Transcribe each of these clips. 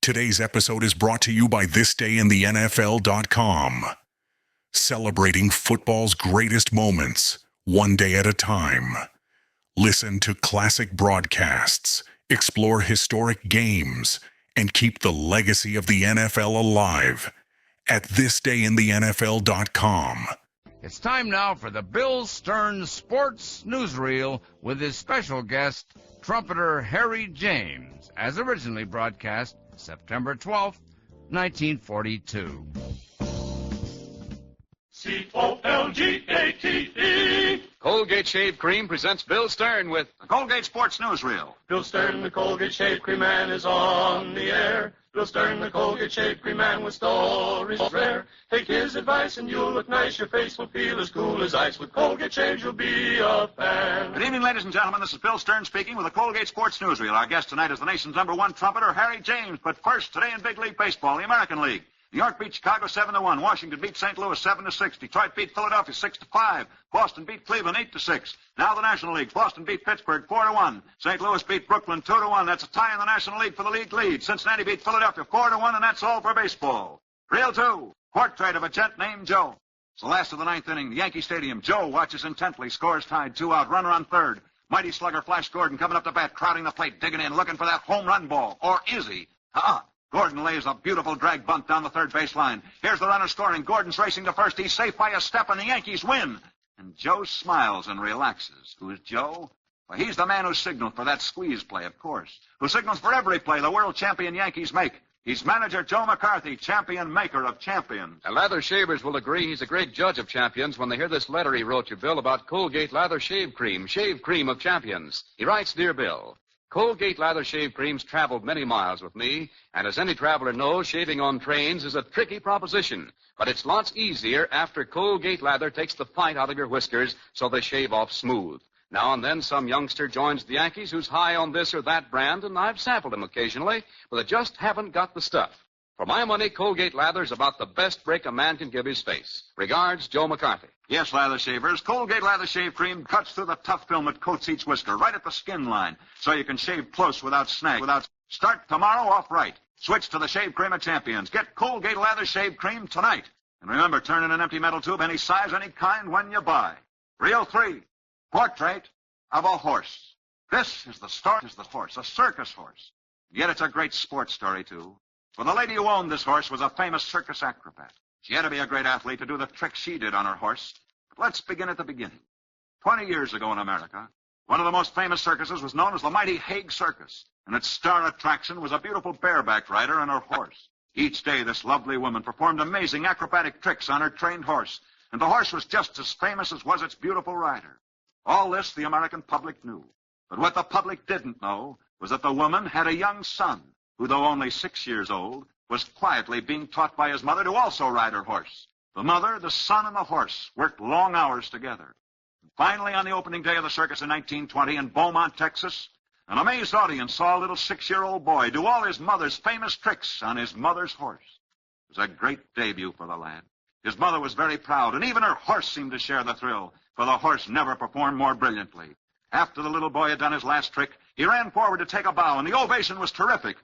Today's episode is brought to you by thisdayinthenfl.com. Celebrating football's greatest moments, one day at a time. Listen to classic broadcasts, explore historic games, and keep the legacy of the NFL alive at thisdayinthenfl.com. It's time now for the Bill Stern Sports Newsreel with his special guest, trumpeter Harry James, as originally broadcast September 12th, 1942. C-O-L-G-A-T-E. Colgate Shave Cream presents Bill Stern with The Colgate Sports Newsreel. Bill Stern, the Colgate Shave Cream Man, is on the air. Bill Stern, the Colgate Shave Cream Man, with stories rare. Take his advice and you'll look nice. Your face will feel as cool as ice. With Colgate Shave, you'll be a fan. Good evening, ladies and gentlemen. This is Bill Stern speaking with the Colgate Sports Newsreel. Our guest tonight is the nation's #1 trumpeter, Harry James. But first, today in Big League Baseball, the American League. New York beat Chicago 7-1. Washington beat St. Louis 7-6. Detroit beat Philadelphia 6-5. Boston beat Cleveland 8-6. Now the National League. Boston beat Pittsburgh 4-1. St. Louis beat Brooklyn 2-1. That's a tie in the National League for the league lead. Cincinnati beat Philadelphia 4-1, and that's all for baseball. Reel 2. Portrait of a gent named Joe. It's the last of the ninth inning. The Yankee Stadium. Joe watches intently. Scores tied. 2 out. Runner on third. Mighty slugger Flash Gordon coming up to bat, crowding the plate, digging in, looking for that home run ball. Or is he? Gordon lays a beautiful drag bunt down the third baseline. Here's the runner scoring. Gordon's racing to first. He's safe by a step, and the Yankees win. And Joe smiles and relaxes. Who's Joe? Well, he's the man who signaled for that squeeze play, of course. Who signals for every play the world champion Yankees make. He's manager Joe McCarthy, champion maker of champions. And lather shavers will agree he's a great judge of champions when they hear this letter he wrote you, Bill, about Colgate Lather Shave Cream of champions. He writes, Dear Bill, Colgate Lather Shave Cream's traveled many miles with me, and as any traveler knows, shaving on trains is a tricky proposition. But it's lots easier after Colgate Lather takes the fight out of your whiskers so they shave off smooth. Now and then some youngster joins the Yankees who's high on this or that brand, and I've sampled him occasionally, but they just haven't got the stuff. For my money, Colgate Lather's about the best break a man can give his face. Regards, Joe McCarthy. Yes, lather shavers. Colgate Lather Shave Cream cuts through the tough film that coats each whisker right at the skin line, so you can shave close without snag. Start tomorrow off right. Switch to the shave cream of champions. Get Colgate Lather Shave Cream tonight. And remember, turn in an empty metal tube, any size, any kind, when you buy. Reel 3. Portrait of a horse. This is the story of the horse, a circus horse. Yet it's a great sports story, too. For the lady who owned this horse was a famous circus acrobat. She had to be a great athlete to do the tricks she did on her horse. But let's begin at the beginning. 20 years ago in America, one of the most famous circuses was known as the Mighty Hague Circus, and its star attraction was a beautiful bareback rider and her horse. Each day, this lovely woman performed amazing acrobatic tricks on her trained horse, and the horse was just as famous as was its beautiful rider. All this the American public knew. But what the public didn't know was that the woman had a young son, who, though only 6 years old, was quietly being taught by his mother to also ride her horse. The mother, the son, and the horse worked long hours together. And finally, on the opening day of the circus in 1920 in Beaumont, Texas, an amazed audience saw a little 6-year-old boy do all his mother's famous tricks on his mother's horse. It was a great debut for the lad. His mother was very proud, and even her horse seemed to share the thrill, for the horse never performed more brilliantly. After the little boy had done his last trick, he ran forward to take a bow, and the ovation was terrific.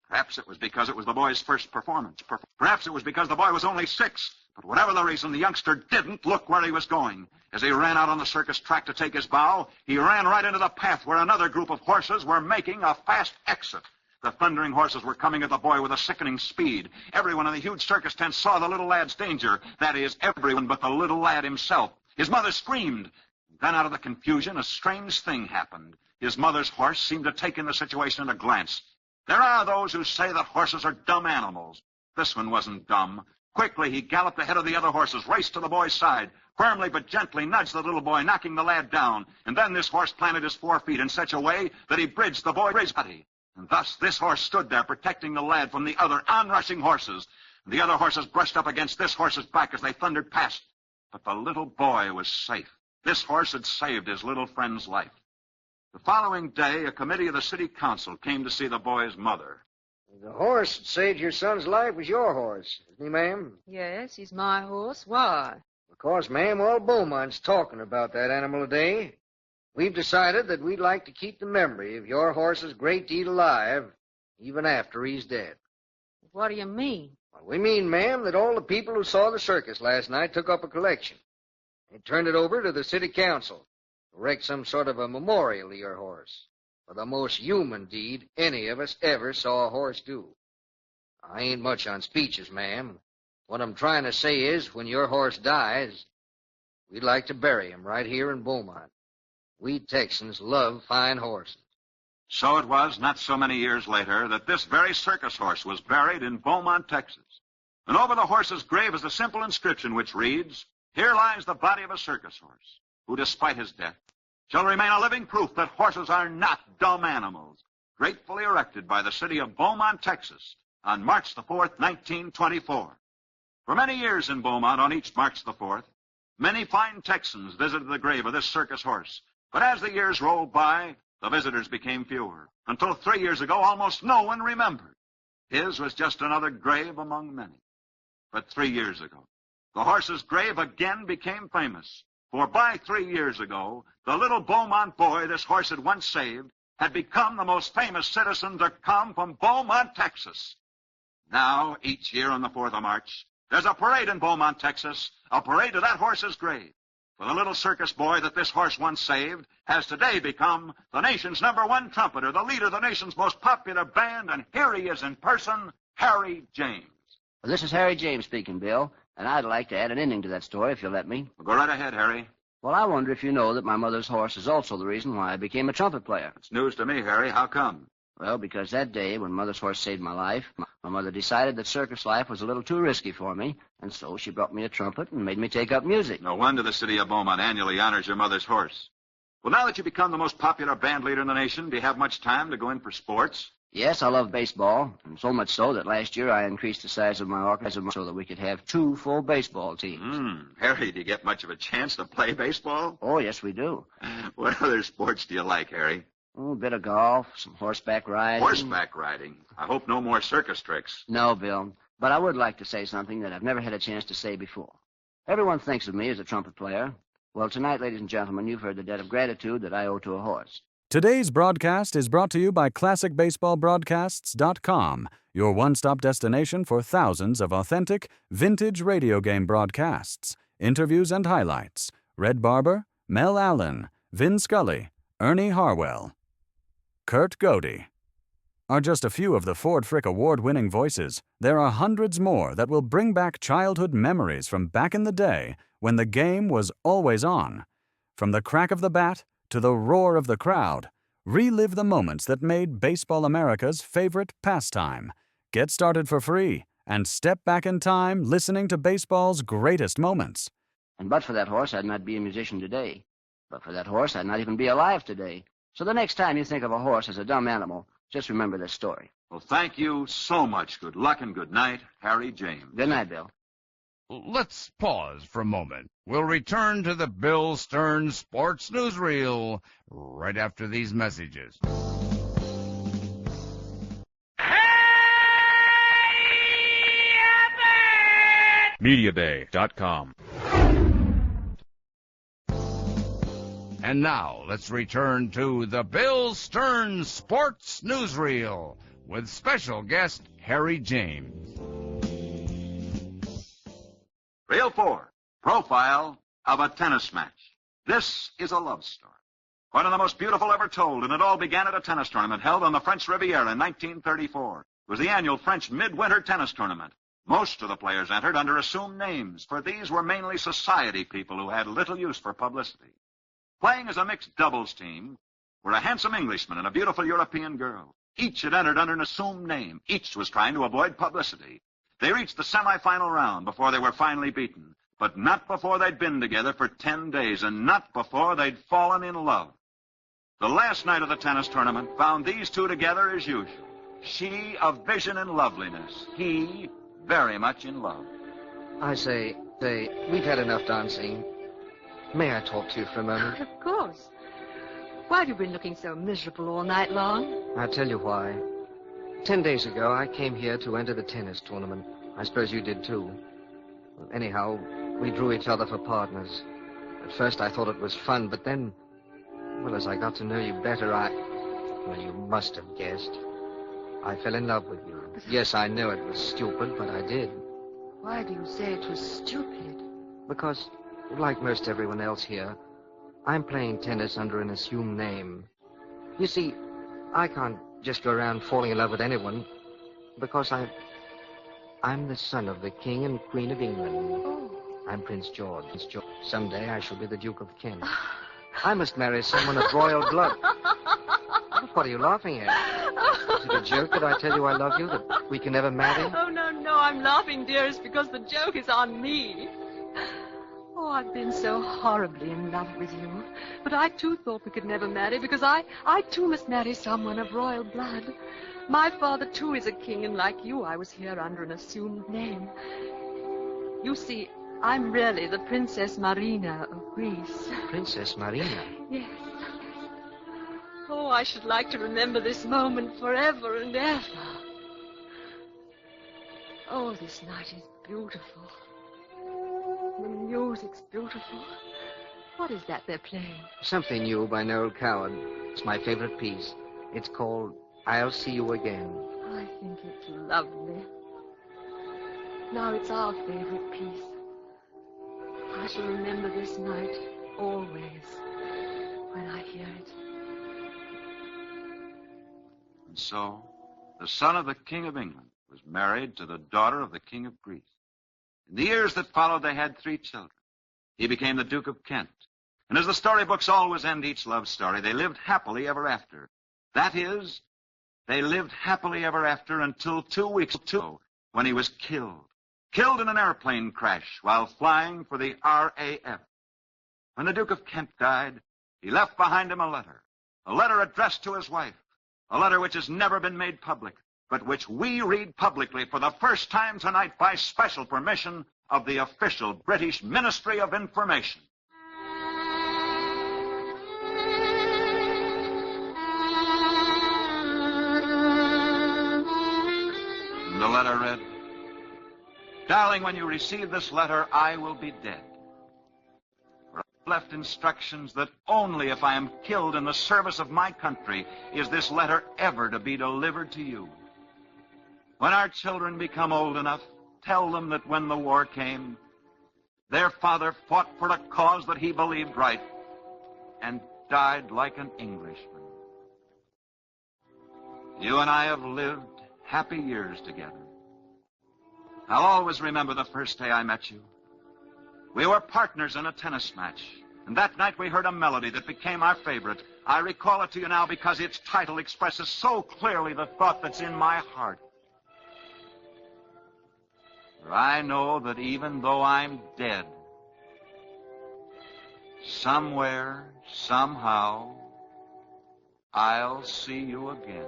Perhaps it was because it was the boy's first performance. Perhaps it was because the boy was only 6. But whatever the reason, the youngster didn't look where he was going. As he ran out on the circus track to take his bow, he ran right into the path where another group of horses were making a fast exit. The thundering horses were coming at the boy with a sickening speed. Everyone in the huge circus tent saw the little lad's danger. That is, everyone but the little lad himself. His mother screamed. Then out of the confusion, a strange thing happened. His mother's horse seemed to take in the situation at a glance. There are those who say that horses are dumb animals. This one wasn't dumb. Quickly, he galloped ahead of the other horses, raced to the boy's side, firmly but gently nudged the little boy, knocking the lad down. And then this horse planted his 4 feet in such a way that he bridged the boy's body. And thus this horse stood there, protecting the lad from the other onrushing horses. And the other horses brushed up against this horse's back as they thundered past. But the little boy was safe. This horse had saved his little friend's life. The following day, a committee of the city council came to see the boy's mother. The horse that saved your son's life was your horse, isn't he, ma'am? Yes, he's my horse. Why? Of course, ma'am, all Beaumont's talking about that animal today. We've decided that we'd like to keep the memory of your horse's great deed alive, even after he's dead. What do you mean? Well, we mean, ma'am, that all the people who saw the circus last night took up a collection. They turned it over to the city council to erect some sort of a memorial to your horse for the most human deed any of us ever saw a horse do. I ain't much on speeches, ma'am. What I'm trying to say is, when your horse dies, we'd like to bury him right here in Beaumont. We Texans love fine horses. So it was, not so many years later, that this very circus horse was buried in Beaumont, Texas. And over the horse's grave is a simple inscription which reads, "Here lies the body of a circus horse, who, despite his death, shall remain a living proof that horses are not dumb animals." Gratefully erected by the city of Beaumont, Texas, on March the 4th, 1924. For many years in Beaumont, on each March the 4th, many fine Texans visited the grave of this circus horse. But as the years rolled by, the visitors became fewer, until 3 years ago almost no one remembered. His was just another grave among many. But 3 years ago, the horse's grave again became famous. For by 3 years ago, the little Beaumont boy this horse had once saved had become the most famous citizen to come from Beaumont, Texas. Now, each year on the 4th of March, there's a parade in Beaumont, Texas, a parade to that horse's grave. For the little circus boy that this horse once saved has today become the nation's #1 trumpeter, the leader of the nation's most popular band, and here he is in person, Harry James. Well, this is Harry James speaking, Bill, and I'd like to add an ending to that story if you'll let me. Well, go right ahead, Harry. Well, I wonder if you know that my mother's horse is also the reason why I became a trumpet player. It's news to me, Harry. How come? Well, because that day when Mother's horse saved my life, my mother decided that circus life was a little too risky for me, and so she brought me a trumpet and made me take up music. No wonder the city of Beaumont annually honors your mother's horse. Well, now that you've become the most popular band leader in the nation, do you have much time to go in for sports? Yes, I love baseball, and so much so that last year I increased the size of my orchestra so that we could have 2 full baseball teams. Harry, do you get much of a chance to play baseball? Oh, yes, we do. What other sports do you like, Harry? Oh, a bit of golf, some horseback riding. Horseback riding? I hope no more circus tricks. No, Bill, but I would like to say something that I've never had a chance to say before. Everyone thinks of me as a trumpet player. Well, tonight, ladies and gentlemen, you've heard the debt of gratitude that I owe to a horse. Today's broadcast is brought to you by ClassicBaseballBroadcasts.com, your one-stop destination for thousands of authentic, vintage radio game broadcasts, interviews and highlights. Red Barber, Mel Allen, Vin Scully, Ernie Harwell, Kurt Godey are just a few of the Ford Frick award-winning voices. There are hundreds more that will bring back childhood memories from back in the day when the game was always on. From the crack of the bat to the roar of the crowd, relive the moments that made Baseball America's favorite pastime. Get started for free and step back in time listening to baseball's greatest moments. And but for that horse, I'd not be a musician today. But for that horse, I'd not even be alive today. So the next time you think of a horse as a dumb animal, just remember this story. Well, thank you so much. Good luck and good night, Harry James. Good night, Bill. Let's pause for a moment. We'll return to the Bill Stern Sports Newsreel right after these messages. MediaBay.com. And now, let's return to the Bill Stern Sports Newsreel with special guest Harry James. Reel 4, Profile of a Tennis Match. This is a love story. One of the most beautiful ever told, and it all began at a tennis tournament held on the French Riviera in 1934. It was the annual French Midwinter Tennis Tournament. Most of the players entered under assumed names, for these were mainly society people who had little use for publicity. Playing as a mixed doubles team were a handsome Englishman and a beautiful European girl. Each had entered under an assumed name. Each was trying to avoid publicity. They reached the semifinal round before they were finally beaten, but not before they'd been together for 10 days, and not before they'd fallen in love. The last night of the tennis tournament found these two together as usual. She of vision and loveliness. He very much in love. I say, we've had enough dancing. May I talk to you for a moment? Of course. Why have you been looking so miserable all night long? I'll tell you why. 10 days ago, I came here to enter the tennis tournament. I suppose you did, too. Well, anyhow, we drew each other for partners. At first, I thought it was fun, but then, well, as I got to know you better, well, you must have guessed. I fell in love with you. Yes, I know it was stupid, but I did. Why do you say it was stupid? Because, like most everyone else here, I'm playing tennis under an assumed name. You see, I can't just go around falling in love with anyone because I'm the son of the King and Queen of England. Oh. I'm Prince George. Someday I shall be the Duke of Kent. I must marry someone of royal blood. What are you laughing at? Is it a joke that I tell you I love you, that we can never marry? Oh, no, I'm laughing, dearest, because the joke is on me. Oh, I've been so horribly in love with you. But I, too, thought we could never marry, because I too, must marry someone of royal blood. My father, too, is a king, and like you, I was here under an assumed name. You see, I'm really the Princess Marina of Greece. Princess Marina? Yes. Oh, I should like to remember this moment forever and ever. Oh, this night is beautiful. The music's beautiful. What is that they're playing? Something new by Noel Coward. It's my favorite piece. It's called I'll See You Again. I think it's lovely. Now it's our favorite piece. I shall remember this night always when I hear it. And so, the son of the King of England was married to the daughter of the King of Greece. In the years that followed, they had 3 children. He became the Duke of Kent. And as the storybooks always end each love story, they lived happily ever after. That is, they lived happily ever after until 2 weeks ago, when he was killed. Killed in an airplane crash while flying for the RAF. When the Duke of Kent died, he left behind him a letter addressed to his wife, a letter which has never been made public, but which we read publicly for the first time tonight by special permission of the official British Ministry of Information. The letter read, "Darling, when you receive this letter, I will be dead. For I've left instructions that only if I am killed in the service of my country is this letter ever to be delivered to you. When our children become old enough, tell them that when the war came, their father fought for a cause that he believed right and died like an Englishman. You and I have lived happy years together. I'll always remember the first day I met you. We were partners in a tennis match, and that night we heard a melody that became our favorite. I recall it to you now because its title expresses so clearly the thought that's in my heart. For I know that even though I'm dead, somewhere, somehow, I'll see you again."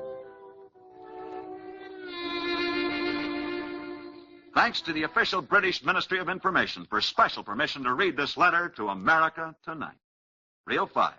Thanks to the official British Ministry of Information for special permission to read this letter to America tonight. Reel 5,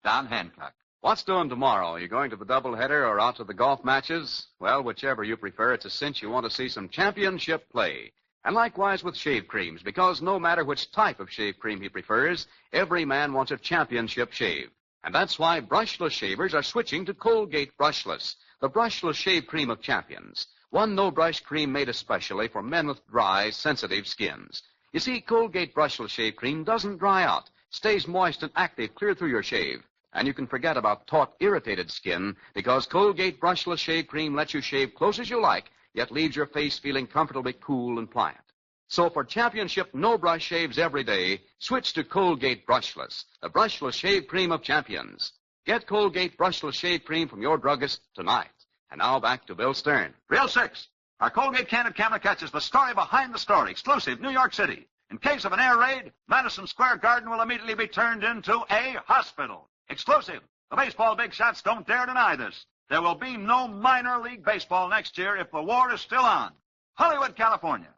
Don Hancock. What's doing tomorrow? You going to the doubleheader or out to the golf matches? Well, whichever you prefer, it's a cinch you want to see some championship play. And likewise with shave creams, because no matter which type of shave cream he prefers, every man wants a championship shave. And that's why brushless shavers are switching to Colgate Brushless, the brushless shave cream of champions. One no-brush cream made especially for men with dry, sensitive skins. You see, Colgate Brushless Shave Cream doesn't dry out, stays moist and active clear through your shave. And you can forget about taut, irritated skin, because Colgate Brushless Shave Cream lets you shave close as you like, yet leaves your face feeling comfortably cool and pliant. So for championship no-brush shaves every day, switch to Colgate Brushless, the brushless shave cream of champions. Get Colgate Brushless Shave Cream from your druggist tonight. And now back to Bill Stern. Reel 6. Our Colgate Candid Camera catches the story behind the story. Exclusive, New York City. In case of an air raid, Madison Square Garden will immediately be turned into a hospital. Exclusive. The baseball big shots don't dare deny this. There will be no minor league baseball next year if the war is still on. Hollywood, California.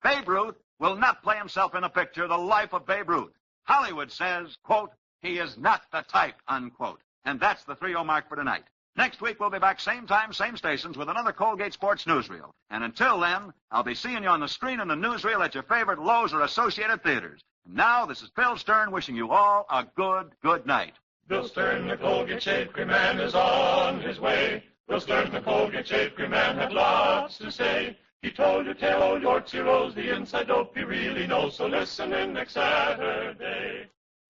Babe Ruth will not play himself in a picture, The Life of Babe Ruth. Hollywood says, quote, he is not the type, unquote. And that's the 3-0 mark for tonight. Next week, we'll be back same time, same stations with another Colgate Sports Newsreel. And until then, I'll be seeing you on the screen in the newsreel at your favorite Lowe's or Associated Theaters. And now, this is Bill Stern wishing you all a good night. Bill Stern, the Colgate Shave Cream Man, is on his way. Will Stearns, the Colgate Shave Cream Man, had lots to say. He told Yorks, heroes, the inside dope he really knows. So listen in next Saturday.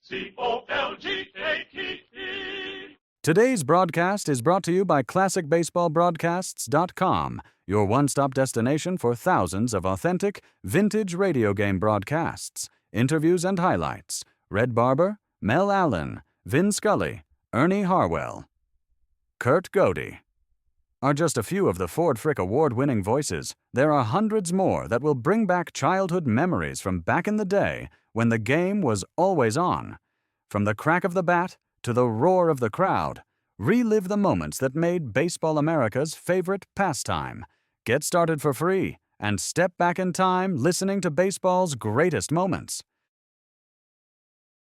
COLGATE. Today's broadcast is brought to you by ClassicBaseballBroadcasts.com, your one-stop destination for thousands of authentic, vintage radio game broadcasts, interviews and highlights. Red Barber, Mel Allen, Vin Scully, Ernie Harwell, Kurt Godey are just a few of the Ford Frick Award-winning voices. There are hundreds more that will bring back childhood memories from back in the day when the game was always on. From the crack of the bat to the roar of the crowd, relive the moments that made Baseball America's favorite pastime. Get started for free and step back in time listening to baseball's greatest moments.